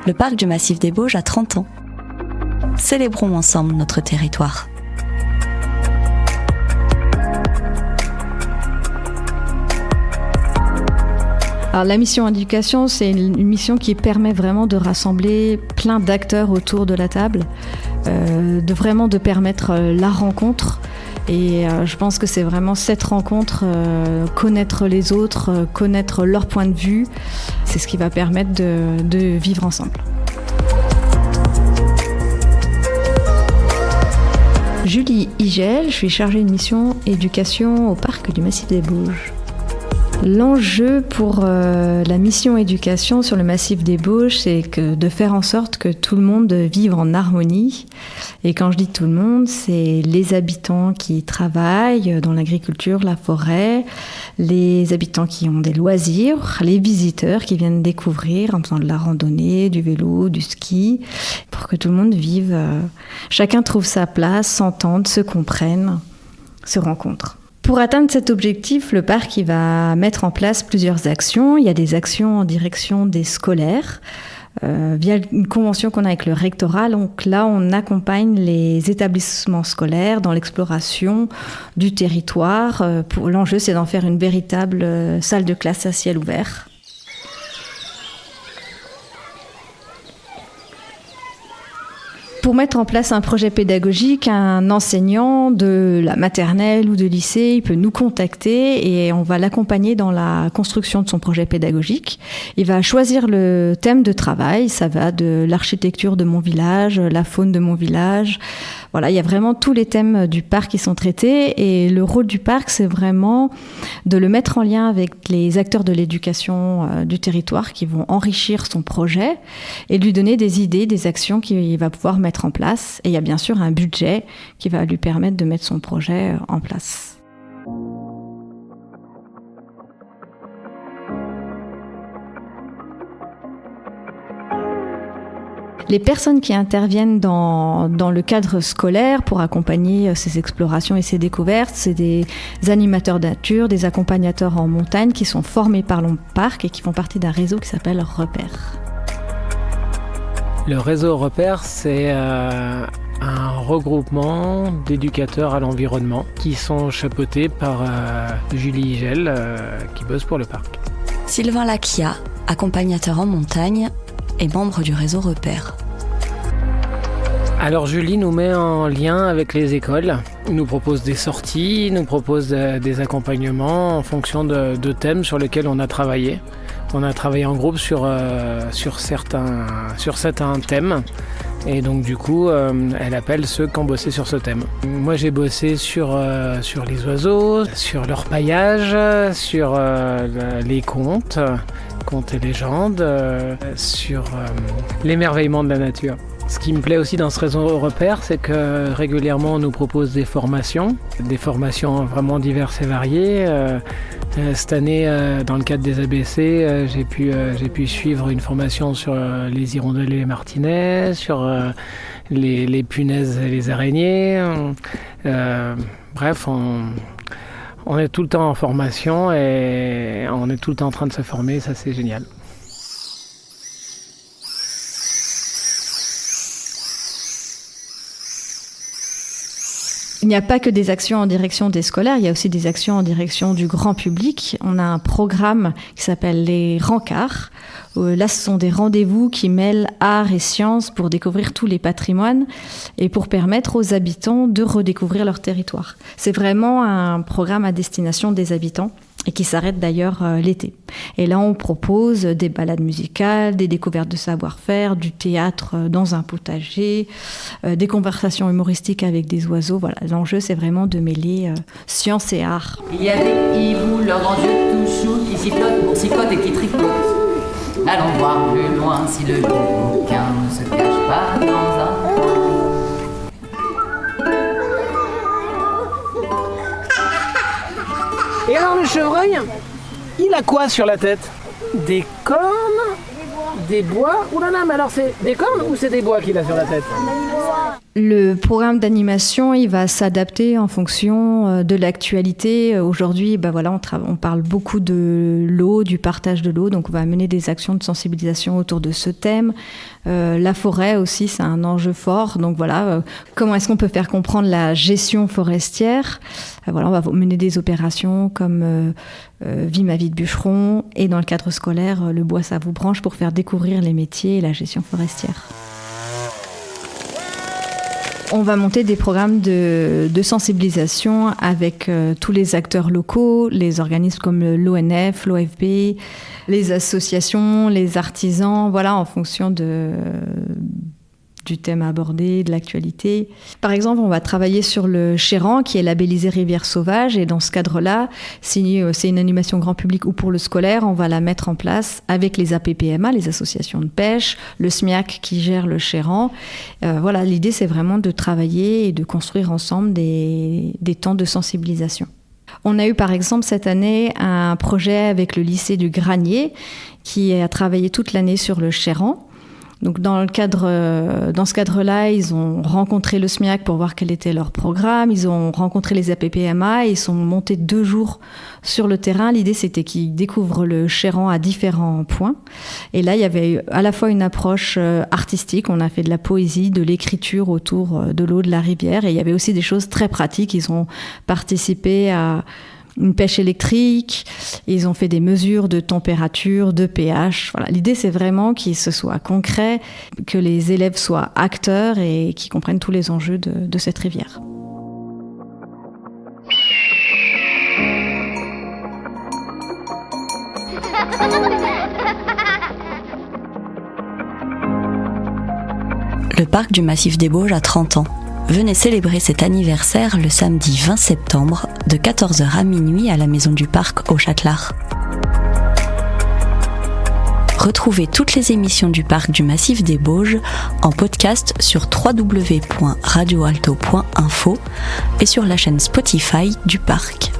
Le parc du Massif des Bauges a 30 ans. Célébrons ensemble notre territoire. Alors, la mission éducation, c'est une mission qui permet vraiment de rassembler plein d'acteurs autour de la table, de permettre la rencontre. Et je pense que c'est vraiment cette rencontre, connaître les autres, connaître leur point de vue, c'est ce qui va permettre de vivre ensemble. Julie Igel, je suis chargée de mission éducation au parc du Massif des Bauges. L'enjeu pour la mission éducation sur le Massif des Bauges, c'est de faire en sorte que tout le monde vive en harmonie. Et quand je dis tout le monde, c'est les habitants qui travaillent dans l'agriculture, la forêt, les habitants qui ont des loisirs, les visiteurs qui viennent découvrir en faisant de la randonnée, du vélo, du ski, pour que tout le monde vive, chacun trouve sa place, s'entende, se comprenne, se rencontre. Pour atteindre cet objectif, le parc il va mettre en place plusieurs actions. Il y a des actions en direction des scolaires, via une convention qu'on a avec le rectorat. Donc là, on accompagne les établissements scolaires dans l'exploration du territoire. L'enjeu, c'est d'en faire une véritable salle de classe à ciel ouvert. Pour mettre en place un projet pédagogique, un enseignant de la maternelle ou de lycée, il peut nous contacter et on va l'accompagner dans la construction de son projet pédagogique. Il va choisir le thème de travail, ça va de l'architecture de mon village, la faune de mon village. Voilà, il y a vraiment tous les thèmes du parc qui sont traités et le rôle du parc, c'est vraiment de le mettre en lien avec les acteurs de l'éducation du territoire qui vont enrichir son projet et lui donner des idées, des actions qu'il va pouvoir mettre en place. Et il y a bien sûr un budget qui va lui permettre de mettre son projet en place. Les personnes qui interviennent dans le cadre scolaire pour accompagner ces explorations et ces découvertes, c'est des animateurs de nature, des accompagnateurs en montagne qui sont formés par le parc et qui font partie d'un réseau qui s'appelle Repère. Le réseau Repère, c'est un regroupement d'éducateurs à l'environnement qui sont chapeautés par Julie Igel qui bosse pour le parc. Sylvain Lacchia, accompagnateur en montagne et membre du réseau Repère. Alors Julie nous met en lien avec les écoles, nous propose des sorties, nous propose des accompagnements en fonction de thèmes sur lesquels on a travaillé. On a travaillé en groupe sur certains thèmes et donc du coup elle appelle ceux qui ont bossé sur ce thème. Moi j'ai bossé sur les oiseaux, sur leur paillage, sur les contes et légendes, sur l'émerveillement de la nature. Ce qui me plaît aussi dans ce réseau Repère, c'est que régulièrement on nous propose des formations vraiment diverses et variées. Cette année, dans le cadre des ABC, j'ai pu suivre une formation sur les hirondelles et les martinets, sur les punaises et les araignées. Bref, on est tout le temps en formation et on est tout le temps en train de se former, ça c'est génial. Il n'y a pas que des actions en direction des scolaires, il y a aussi des actions en direction du grand public. On a un programme qui s'appelle les Rencarts. Là, ce sont des rendez-vous qui mêlent art et science pour découvrir tous les patrimoines et pour permettre aux habitants de redécouvrir leur territoire. C'est vraiment un programme à destination des habitants et qui s'arrête d'ailleurs l'été. Et là, on propose des balades musicales, des découvertes de savoir-faire, du théâtre dans un potager, des conversations humoristiques avec des oiseaux. Voilà, l'enjeu, c'est vraiment de mêler science et art. Il y a des hiboux, leurs grands yeux tout chou, qui sifflotent, boursicotent et qui tricotent. Allons voir plus loin si le bouquin ne se cache pas dans un coin. Et alors le chevreuil, il a quoi sur la tête? Des cornes? Des bois? Ouh là là, mais alors c'est des cornes ou c'est des bois qu'il a sur la tête? Le programme d'animation, il va s'adapter en fonction de l'actualité. Aujourd'hui, on parle beaucoup de l'eau, du partage de l'eau, donc on va mener des actions de sensibilisation autour de ce thème. La forêt aussi, c'est un enjeu fort. Donc comment est-ce qu'on peut faire comprendre la gestion forestière ? On va mener des opérations comme Vie ma vie de bûcheron et dans le cadre scolaire, le bois ça vous branche pour faire découvrir les métiers et la gestion forestière. On va monter des programmes de sensibilisation avec tous les acteurs locaux, les organismes comme l'ONF, l'OFB, les associations, les artisans, en fonction du thème abordé, de l'actualité. Par exemple, on va travailler sur le Chéran, qui est labellisé Rivière Sauvage, et dans ce cadre-là, si c'est une animation grand public ou pour le scolaire, on va la mettre en place avec les APPMA, les associations de pêche, le SMIAC qui gère le Chéran. L'idée, c'est vraiment de travailler et de construire ensemble des temps de sensibilisation. On a eu par exemple cette année un projet avec le lycée du Granier qui a travaillé toute l'année sur le Chéran. Donc dans ce cadre-là, ils ont rencontré le SMIAC pour voir quel était leur programme. Ils ont rencontré les APPMA et ils sont montés 2 jours sur le terrain. L'idée, c'était qu'ils découvrent le Chéran à différents points. Et là, il y avait à la fois une approche artistique. On a fait de la poésie, de l'écriture autour de l'eau de la rivière. Et il y avait aussi des choses très pratiques. Ils ont participé à une pêche électrique, ils ont fait des mesures de température, de pH. L'idée, c'est vraiment qu'il se soit concret, que les élèves soient acteurs et qu'ils comprennent tous les enjeux de cette rivière. Le parc du Massif des Bauges a 30 ans. Venez célébrer cet anniversaire le samedi 20 septembre de 14h à minuit à la Maison du Parc au Châtelard. Retrouvez toutes les émissions du Parc du Massif des Bauges en podcast sur www.radioalto.info et sur la chaîne Spotify du Parc.